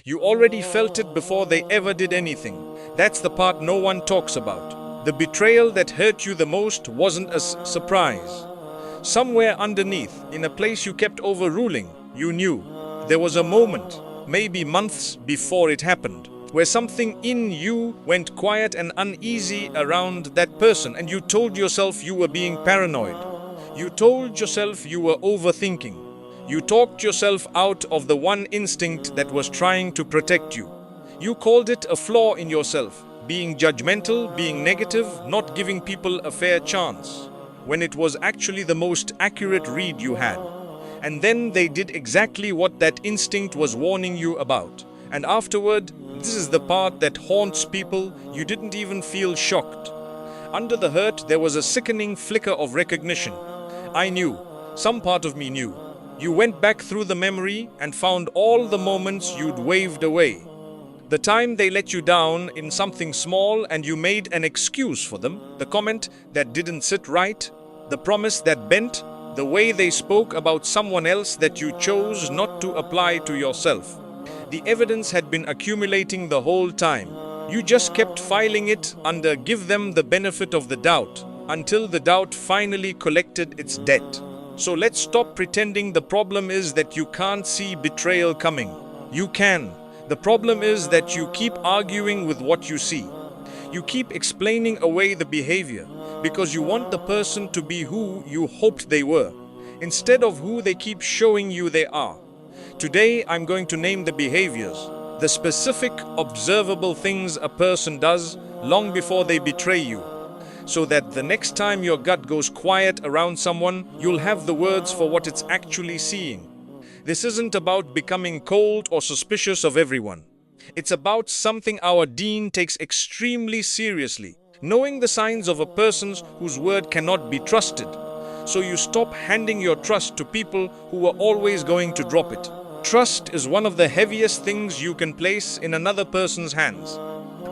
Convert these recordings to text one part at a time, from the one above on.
You already felt it before they ever did anything. That's the part no one talks about. The betrayal that hurt you the most wasn't a surprise. Somewhere underneath, in a place you kept overruling, you knew. There was a moment, maybe months before it happened, where something in you went quiet and uneasy around that person, and you told yourself you were being paranoid. You told yourself you were overthinking. You talked yourself out of the one instinct that was trying to protect you. You called it a flaw in yourself, being judgmental, being negative, not giving people a fair chance, when it was actually the most accurate read you had. And then they did exactly what that instinct was warning you about. And afterward, this is the part that haunts people, you didn't even feel shocked. Under the hurt, there was a sickening flicker of recognition. I knew. Some part of me knew. You went back through the memory and found all the moments you'd waved away. The time they let you down in something small and you made an excuse for them, the comment that didn't sit right, the promise that bent, the way they spoke about someone else that you chose not to apply to yourself. The evidence had been accumulating the whole time. You just kept filing it under give them the benefit of the doubt, until the doubt finally collected its debt. So let's stop pretending the problem is that you can't see betrayal coming. You can. The problem is that you keep arguing with what you see. You keep explaining away the behavior because you want the person to be who you hoped they were, instead of who they keep showing you they are. Today, I'm going to name the behaviors, the specific, observable things a person does long before they betray you, so that the next time your gut goes quiet around someone, you'll have the words for what it's actually seeing. This isn't about becoming cold or suspicious of everyone. It's about something our deen takes extremely seriously, knowing the signs of a person whose word cannot be trusted. So you stop handing your trust to people who are always going to drop it. Trust is one of the heaviest things you can place in another person's hands.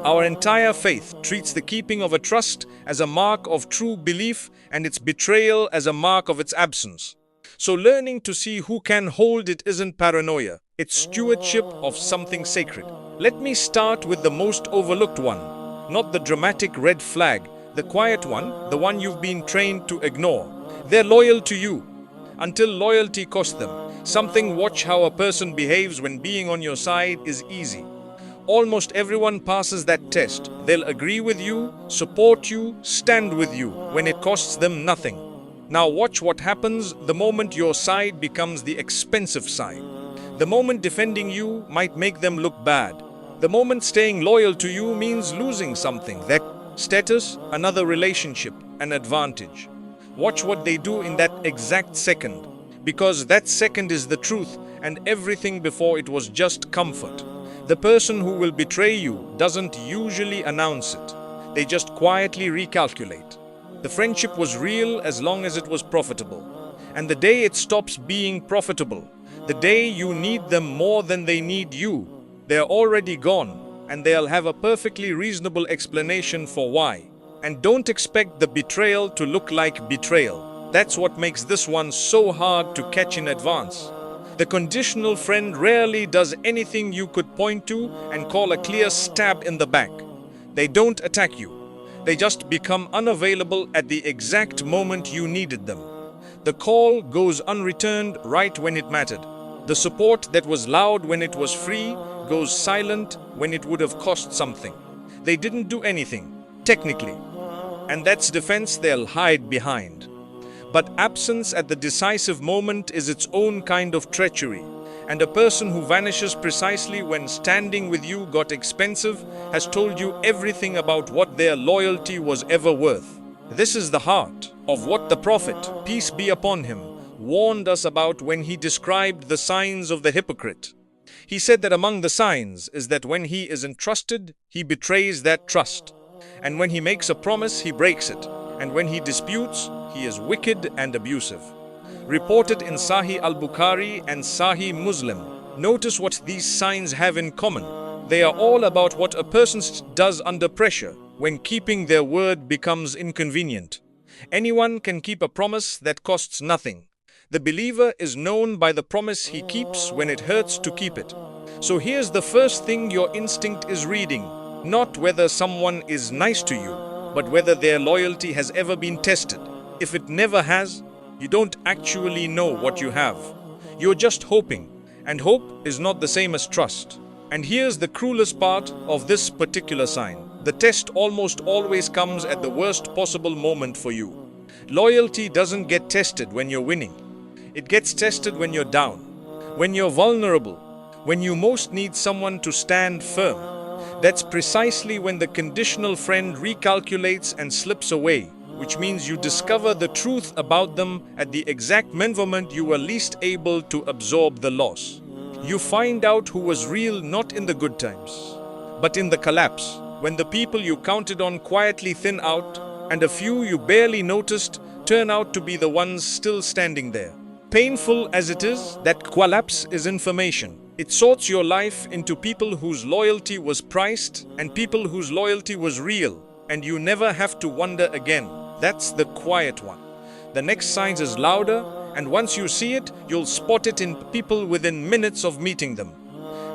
Our entire faith treats the keeping of a trust as a mark of true belief and its betrayal as a mark of its absence. So learning to see who can hold it isn't paranoia, it's stewardship of something sacred. Let me start with the most overlooked one, not the dramatic red flag, the quiet one, the one you've been trained to ignore. They're loyal to you until loyalty costs them something. Watch how a person behaves when being on your side is easy. Almost everyone passes that test. They'll agree with you, support you, stand with you when it costs them nothing. Now watch what happens the moment your side becomes the expensive side. The moment defending you might make them look bad. The moment staying loyal to you means losing something, that status, another relationship, an advantage. Watch what they do in that exact second, because that second is the truth and everything before it was just comfort. The person who will betray you doesn't usually announce it. They just quietly recalculate. The friendship was real as long as it was profitable. And the day it stops being profitable, the day you need them more than they need you, they're already gone, and they'll have a perfectly reasonable explanation for why. And don't expect the betrayal to look like betrayal. That's what makes this one so hard to catch in advance. The conditional friend rarely does anything you could point to and call a clear stab in the back. They don't attack you. They just become unavailable at the exact moment you needed them. The call goes unreturned right when it mattered. The support that was loud when it was free goes silent when it would have cost something. They didn't do anything, technically. And that's defense they'll hide behind. But absence at the decisive moment is its own kind of treachery. And a person who vanishes precisely when standing with you got expensive has told you everything about what their loyalty was ever worth. This is the heart of what the Prophet, peace be upon him, warned us about when he described the signs of the hypocrite. He said that among the signs is that when he is entrusted, he betrays that trust. And when he makes a promise, he breaks it. And when he disputes, he is wicked and abusive. Reported in Sahih al-Bukhari and Sahih Muslim. Notice what these signs have in common. They are all about what a person does under pressure, when keeping their word becomes inconvenient. Anyone can keep a promise that costs nothing. The believer is known by the promise he keeps when it hurts to keep it. So here's the first thing your instinct is reading. Not whether someone is nice to you, but whether their loyalty has ever been tested. If it never has, you don't actually know what you have. You're just hoping, and hope is not the same as trust. And here's the cruelest part of this particular sign. The test almost always comes at the worst possible moment for you. Loyalty doesn't get tested when you're winning. It gets tested when you're down, when you're vulnerable, when you most need someone to stand firm. That's precisely when the conditional friend recalculates and slips away, which means you discover the truth about them at the exact moment you were least able to absorb the loss. You find out who was real not in the good times, but in the collapse, when the people you counted on quietly thin out, and a few you barely noticed turn out to be the ones still standing there. Painful as it is, that collapse is information. It sorts your life into people whose loyalty was priced and people whose loyalty was real, and you never have to wonder again. That's the quiet one. The next sign is louder, and once you see it, you'll spot it in people within minutes of meeting them.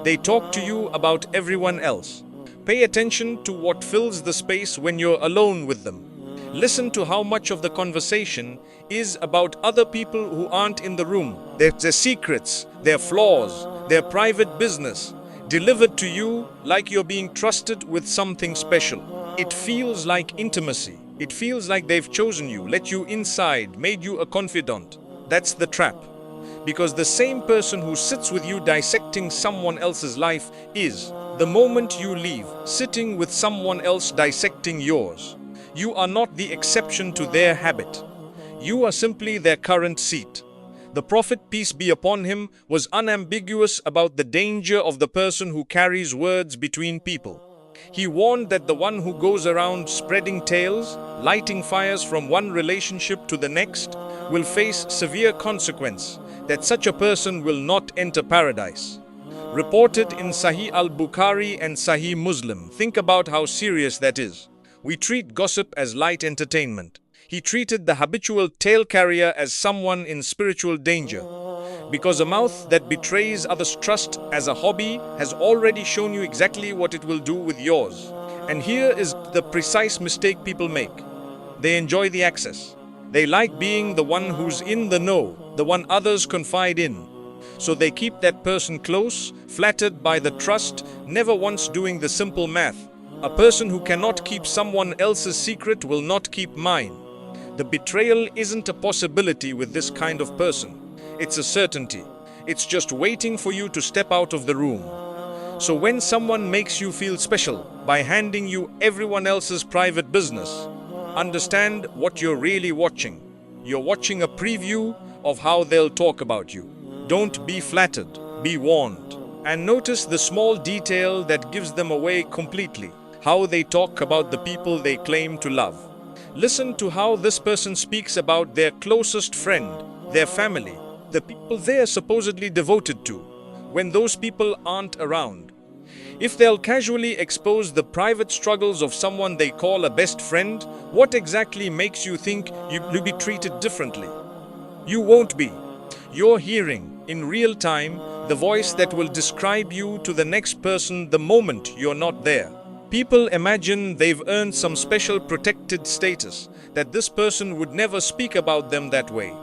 They talk to you about everyone else. Pay attention to what fills the space when you're alone with them. Listen to how much of the conversation is about other people who aren't in the room. Their secrets, their flaws, their private business, delivered to you like you're being trusted with something special. It feels like intimacy. It feels like they've chosen you, let you inside, made you a confidant. That's the trap. Because the same person who sits with you dissecting someone else's life is, the moment you leave, sitting with someone else dissecting yours. You are not the exception to their habit. You are simply their current seat. The Prophet, peace be upon him, was unambiguous about the danger of the person who carries words between people. He warned that the one who goes around spreading tales, lighting fires from one relationship to the next, will face severe consequence, that such a person will not enter paradise. Reported in Sahih al-Bukhari and Sahih Muslim. Think about how serious that is. We treat gossip as light entertainment. He treated the habitual tale carrier as someone in spiritual danger. Because a mouth that betrays others' trust as a hobby has already shown you exactly what it will do with yours. And here is the precise mistake people make. They enjoy the access. They like being the one who's in the know, the one others confide in. So they keep that person close, flattered by the trust, never once doing the simple math. A person who cannot keep someone else's secret will not keep mine. The betrayal isn't a possibility with this kind of person. It's a certainty. It's just waiting for you to step out of the room. So when someone makes you feel special by handing you everyone else's private business, understand what you're really watching. You're watching a preview of how they'll talk about you. Don't be flattered, be warned. And notice the small detail that gives them away completely. How they talk about the people they claim to love. Listen to how this person speaks about their closest friend, their family, the people they are supposedly devoted to, when those people aren't around. If they'll casually expose the private struggles of someone they call a best friend, what exactly makes you think you'll be treated differently? You won't be. You're hearing, in real time, the voice that will describe you to the next person the moment you're not there. People imagine they've earned some special protected status, that this person would never speak about them that way.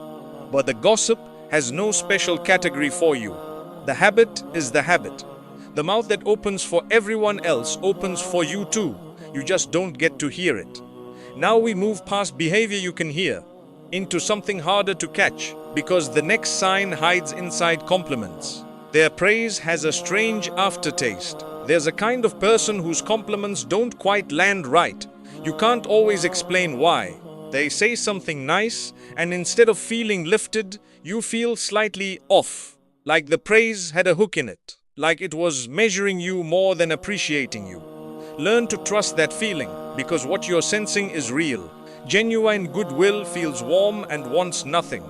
But the gossip has no special category for you. The habit is the habit. The mouth that opens for everyone else opens for you too. You just don't get to hear it. Now we move past behavior you can hear, into something harder to catch, because the next sign hides inside compliments. Their praise has a strange aftertaste. There's a kind of person whose compliments don't quite land right. You can't always explain why. They say something nice, and instead of feeling lifted, you feel slightly off. Like the praise had a hook in it. Like it was measuring you more than appreciating you. Learn to trust that feeling, because what you're sensing is real. Genuine goodwill feels warm and wants nothing.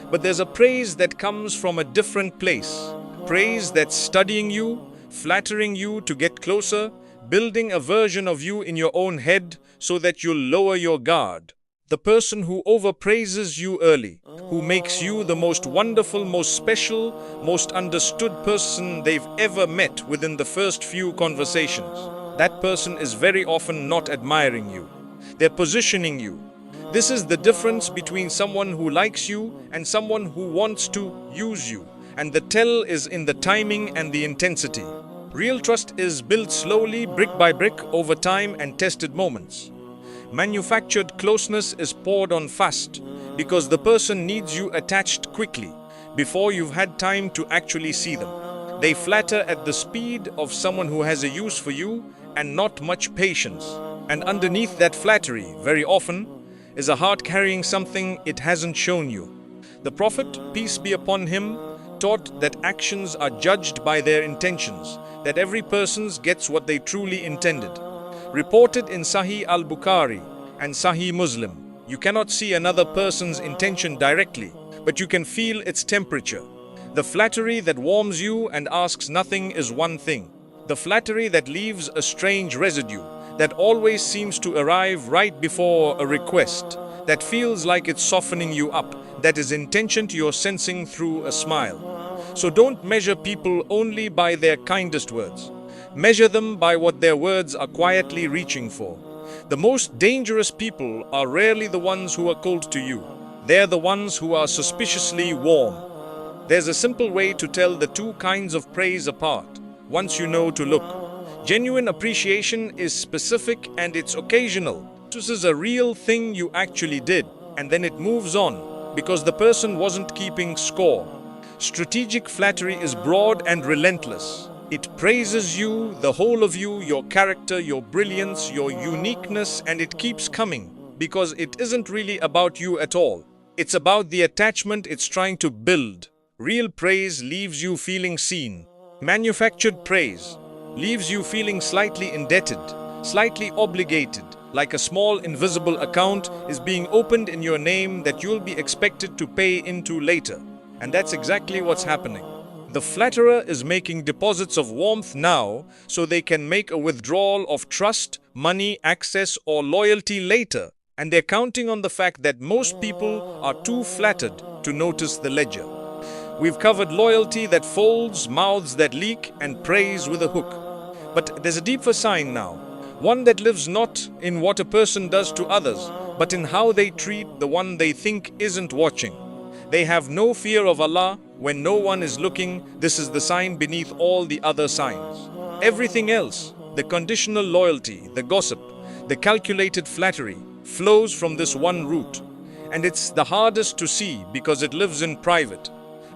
But there's a praise that comes from a different place. Praise that's studying you, flattering you to get closer, building a version of you in your own head so that you'll lower your guard. The person who overpraises you early, who makes you the most wonderful, most special, most understood person they've ever met within the first few conversations. That person is very often not admiring you. They're positioning you. This is the difference between someone who likes you and someone who wants to use you. And the tell is in the timing and the intensity. Real trust is built slowly, brick by brick, over time and tested moments. Manufactured closeness is poured on fast because the person needs you attached quickly before you've had time to actually see them. They flatter at the speed of someone who has a use for you and not much patience. And underneath that flattery, very often, is a heart carrying something it hasn't shown you. The Prophet, peace be upon him, taught that actions are judged by their intentions, that every person gets what they truly intended. Reported in Sahih al-Bukhari and Sahih Muslim, you cannot see another person's intention directly, but you can feel its temperature. The flattery that warms you and asks nothing is one thing. The flattery that leaves a strange residue, that always seems to arrive right before a request, that feels like it's softening you up, that is intention you're sensing through a smile. So don't measure people only by their kindest words. Measure them by what their words are quietly reaching for. The most dangerous people are rarely the ones who are cold to you. They're the ones who are suspiciously warm. There's a simple way to tell the two kinds of praise apart, once you know to look. Genuine appreciation is specific and it's occasional. This is a real thing you actually did, and then it moves on because the person wasn't keeping score. Strategic flattery is broad and relentless. It praises you, the whole of you, your character, your brilliance, your uniqueness, and it keeps coming because it isn't really about you at all. It's about the attachment it's trying to build. Real praise leaves you feeling seen. Manufactured praise leaves you feeling slightly indebted, slightly obligated, like a small invisible account is being opened in your name that you'll be expected to pay into later. And that's exactly what's happening. The flatterer is making deposits of warmth now so they can make a withdrawal of trust, money, access, or loyalty later. And they're counting on the fact that most people are too flattered to notice the ledger. We've covered loyalty that folds, mouths that leak, and praise with a hook. But there's a deeper sign now, one that lives not in what a person does to others, but in how they treat the one they think isn't watching. They have no fear of Allah when no one is looking. This is the sign beneath all the other signs. Everything else, the conditional loyalty, the gossip, the calculated flattery, flows from this one root. And it's the hardest to see because it lives in private.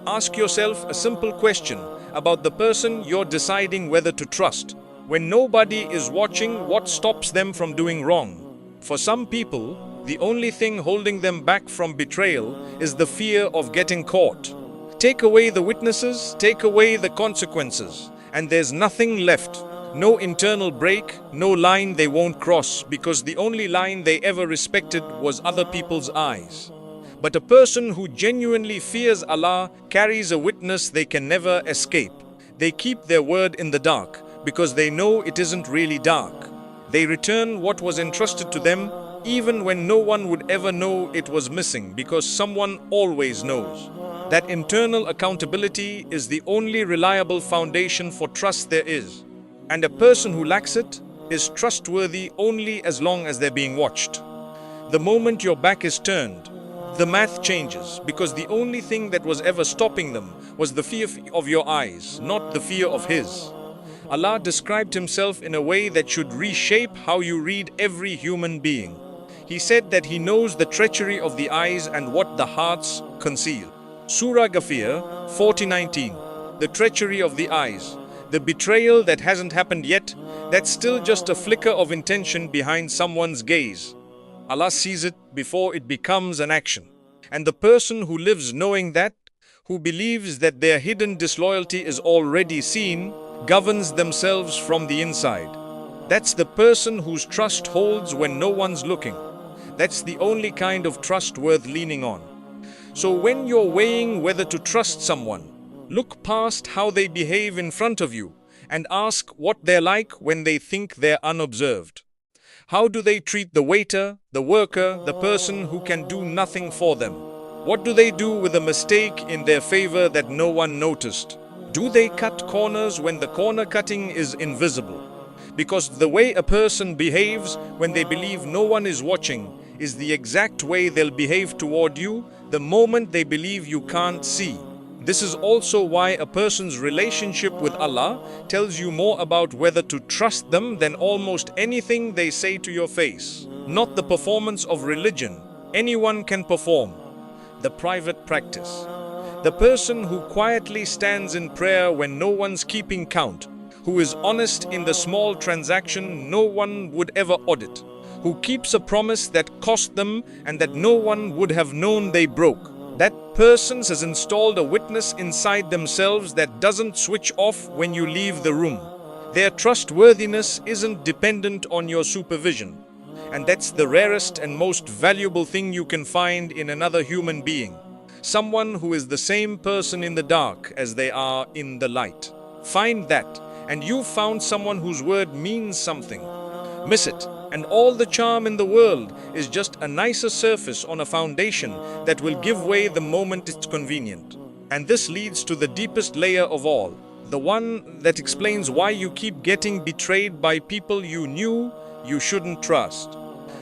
Ask yourself a simple question about the person you're deciding whether to trust. When nobody is watching, what stops them from doing wrong? For some people, the only thing holding them back from betrayal is the fear of getting caught. Take away the witnesses, take away the consequences, and there's nothing left. No internal break, no line they won't cross, because the only line they ever respected was other people's eyes. But a person who genuinely fears Allah carries a witness they can never escape. They keep their word in the dark because they know it isn't really dark. They return what was entrusted to them even when no one would ever know it was missing, because someone always knows. That internal accountability is the only reliable foundation for trust there is. And a person who lacks it is trustworthy only as long as they're being watched. The moment your back is turned, the math changes, because the only thing that was ever stopping them was the fear of your eyes, not the fear of His. Allah described Himself in a way that should reshape how you read every human being. He said that He knows the treachery of the eyes and what the hearts conceal. Surah Ghafir 40:19. The treachery of the eyes, the betrayal that hasn't happened yet, that's still just a flicker of intention behind someone's gaze. Allah sees it before it becomes an action. And the person who lives knowing that, who believes that their hidden disloyalty is already seen, governs themselves from the inside. That's the person whose trust holds when no one's looking. That's the only kind of trust worth leaning on. So when you're weighing whether to trust someone, look past how they behave in front of you and ask what they're like when they think they're unobserved. How do they treat the waiter, the worker, the person who can do nothing for them? What do they do with a mistake in their favor that no one noticed? Do they cut corners when the corner cutting is invisible? Because the way a person behaves when they believe no one is watching is the exact way they'll behave toward you the moment they believe you can't see. This is also why a person's relationship with Allah tells you more about whether to trust them than almost anything they say to your face. Not the performance of religion. Anyone can perform. The private practice. The person who quietly stands in prayer when no one's keeping count, who is honest in the small transaction no one would ever audit, who keeps a promise that cost them and that no one would have known they broke. That person has installed a witness inside themselves that doesn't switch off when you leave the room. Their trustworthiness isn't dependent on your supervision. And that's the rarest and most valuable thing you can find in another human being. Someone who is the same person in the dark as they are in the light. Find that, and you've found someone whose word means something. Miss it, and all the charm in the world is just a nicer surface on a foundation that will give way the moment it's convenient. And this leads to the deepest layer of all, the one that explains why you keep getting betrayed by people you knew you shouldn't trust.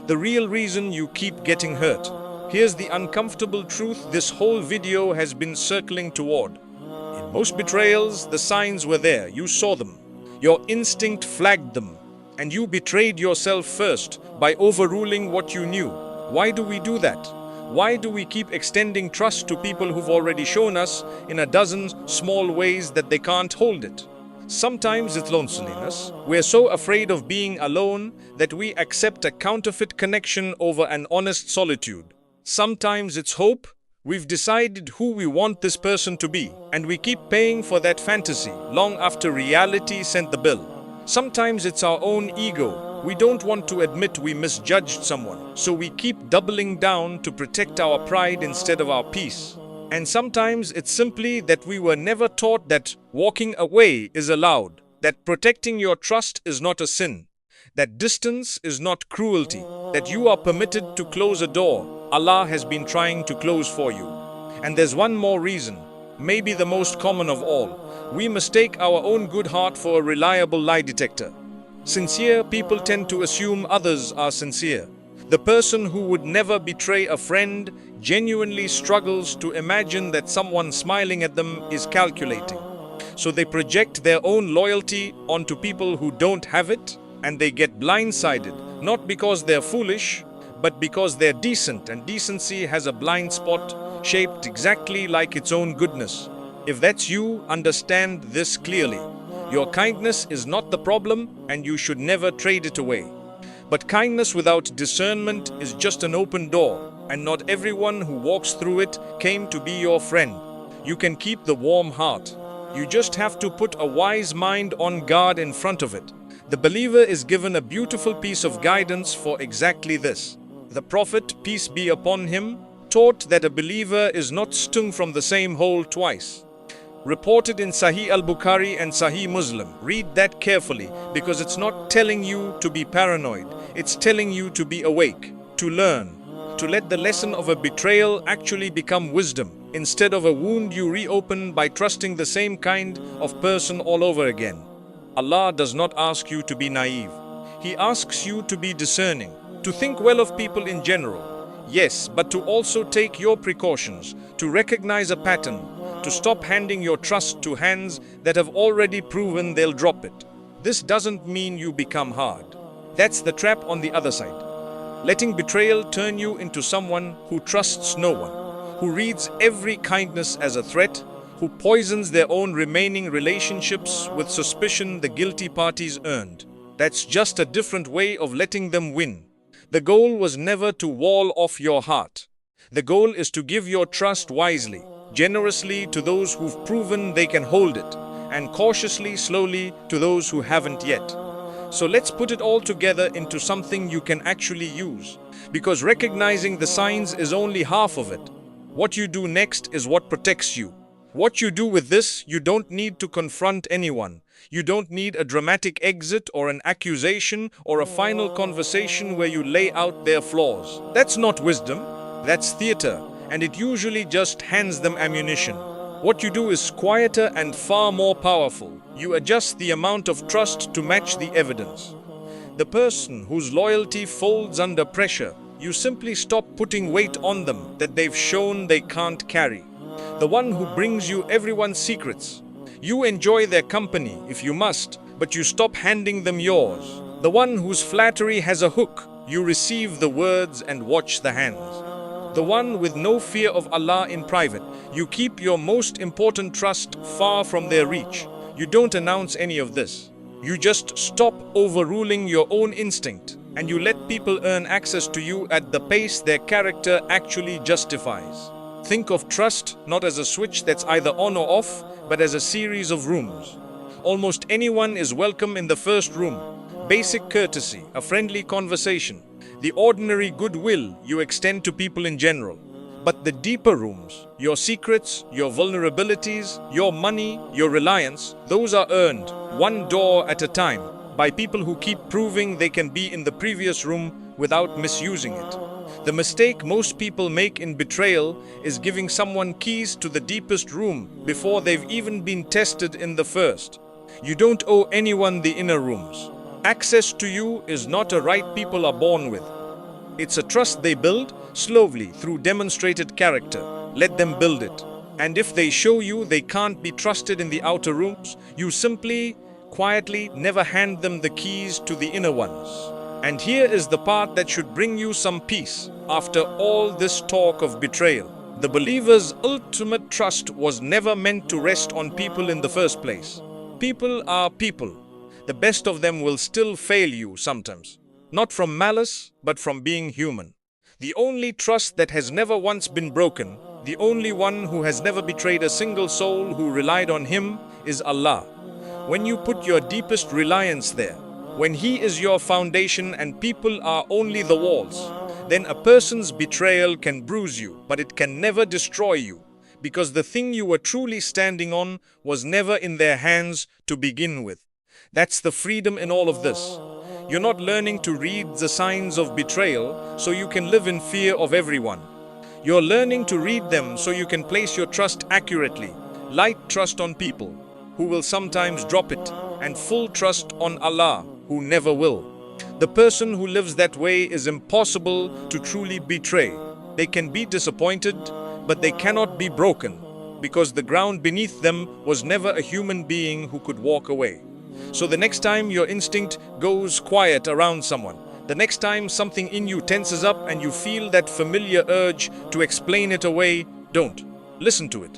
The real reason you keep getting hurt. Here's the uncomfortable truth this whole video has been circling toward. In most betrayals, the signs were there. You saw them. Your instinct flagged them. And you betrayed yourself first by overruling what you knew. Why do we do that? Why do we keep extending trust to people who've already shown us in a dozen small ways that they can't hold it? Sometimes it's loneliness. We're so afraid of being alone that we accept a counterfeit connection over an honest solitude. Sometimes it's hope. We've decided who we want this person to be, and we keep paying for that fantasy long after reality sent the bill. Sometimes it's our own ego. We don't want to admit we misjudged someone, so we keep doubling down to protect our pride instead of our peace. And sometimes it's simply that we were never taught that walking away is allowed, that protecting your trust is not a sin, that distance is not cruelty, that you are permitted to close a door Allah has been trying to close for you. And there's one more reason, maybe the most common of all. We mistake our own good heart for a reliable lie detector. Sincere people tend to assume others are sincere. The person who would never betray a friend genuinely struggles to imagine that someone smiling at them is calculating. So they project their own loyalty onto people who don't have it, and they get blindsided, not because they're foolish, but because they're decent, and decency has a blind spot shaped exactly like its own goodness. If that's you, understand this clearly. Your kindness is not the problem, and you should never trade it away. But kindness without discernment is just an open door, and not everyone who walks through it came to be your friend. You can keep the warm heart. You just have to put a wise mind on guard in front of it. The believer is given a beautiful piece of guidance for exactly this. The Prophet, peace be upon him, taught that a believer is not stung from the same hole twice. Reported in Sahih al-Bukhari and Sahih Muslim. Read that carefully, because it's not telling you to be paranoid. It's telling you to be awake, to learn, to let the lesson of a betrayal actually become wisdom, instead of a wound you reopen by trusting the same kind of person all over again. Allah does not ask you to be naive. He asks you to be discerning, to think well of people in general. Yes, but to also take your precautions, to recognize a pattern, to stop handing your trust to hands that have already proven they'll drop it. This doesn't mean you become hard. That's the trap on the other side. Letting betrayal turn you into someone who trusts no one, who reads every kindness as a threat, who poisons their own remaining relationships with suspicion the guilty parties earned. That's just a different way of letting them win. The goal was never to wall off your heart. The goal is to give your trust wisely, generously to those who've proven they can hold it, and cautiously, slowly to those who haven't yet. So let's put it all together into something you can actually use, because recognizing the signs is only half of it. What you do next is what protects you. What you do with this, you don't need to confront anyone. You don't need a dramatic exit or an accusation or a final conversation where you lay out their flaws. That's not wisdom, that's theater, and it usually just hands them ammunition. What you do is quieter and far more powerful. You adjust the amount of trust to match the evidence. The person whose loyalty folds under pressure, you simply stop putting weight on them that they've shown they can't carry. The one who brings you everyone's secrets, you enjoy their company if you must, but you stop handing them yours. The one whose flattery has a hook, you receive the words and watch the hands. The one with no fear of Allah in private, you keep your most important trust far from their reach. You don't announce any of this. You just stop overruling your own instinct, and you let people earn access to you at the pace their character actually justifies. Think of trust not as a switch that's either on or off, but as a series of rooms. Almost anyone is welcome in the first room. Basic courtesy, a friendly conversation, the ordinary goodwill you extend to people in general. But the deeper rooms, your secrets, your vulnerabilities, your money, your reliance, those are earned, one door at a time, by people who keep proving they can be in the previous room without misusing it. The mistake most people make in betrayal is giving someone keys to the deepest room before they've even been tested in the first. You don't owe anyone the inner rooms. Access to you is not a right people are born with. It's a trust they build slowly through demonstrated character. Let them build it. And if they show you they can't be trusted in the outer rooms, you simply, quietly never hand them the keys to the inner ones. And here is the part that should bring you some peace after all this talk of betrayal. The believer's ultimate trust was never meant to rest on people in the first place. People are people. The best of them will still fail you sometimes. Not from malice, but from being human. The only trust that has never once been broken, the only one who has never betrayed a single soul who relied on Him, is Allah. When you put your deepest reliance there, when He is your foundation and people are only the walls, then a person's betrayal can bruise you, but it can never destroy you, because the thing you were truly standing on was never in their hands to begin with. That's the freedom in all of this. You're not learning to read the signs of betrayal so you can live in fear of everyone. You're learning to read them so you can place your trust accurately. Light trust on people, who will sometimes drop it, and full trust on Allah, who never will. The person who lives that way is impossible to truly betray. They can be disappointed, but they cannot be broken, because the ground beneath them was never a human being who could walk away. So the next time your instinct goes quiet around someone, the next time something in you tenses up and you feel that familiar urge to explain it away, don't. Listen to it.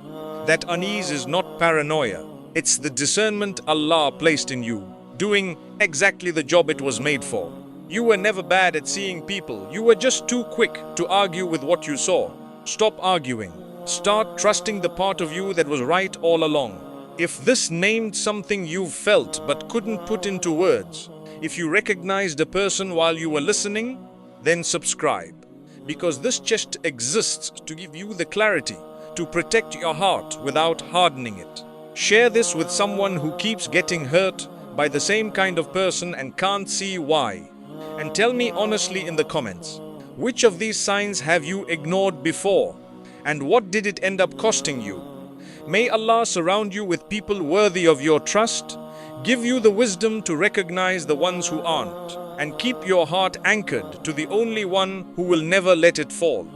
That unease is not paranoia. It's the discernment Allah placed in you, doing exactly the job it was made for. You were never bad at seeing people. You were just too quick to argue with what you saw. Stop arguing. Start trusting the part of you that was right all along. If this named something you've felt but couldn't put into words, if you recognized a person while you were listening, then subscribe. Because this just exists to give you the clarity to protect your heart without hardening it. Share this with someone who keeps getting hurt by the same kind of person and can't see why. And tell me honestly in the comments, which of these signs have you ignored before? And what did it end up costing you? May Allah surround you with people worthy of your trust, give you the wisdom to recognize the ones who aren't, and keep your heart anchored to the only one who will never let it fall.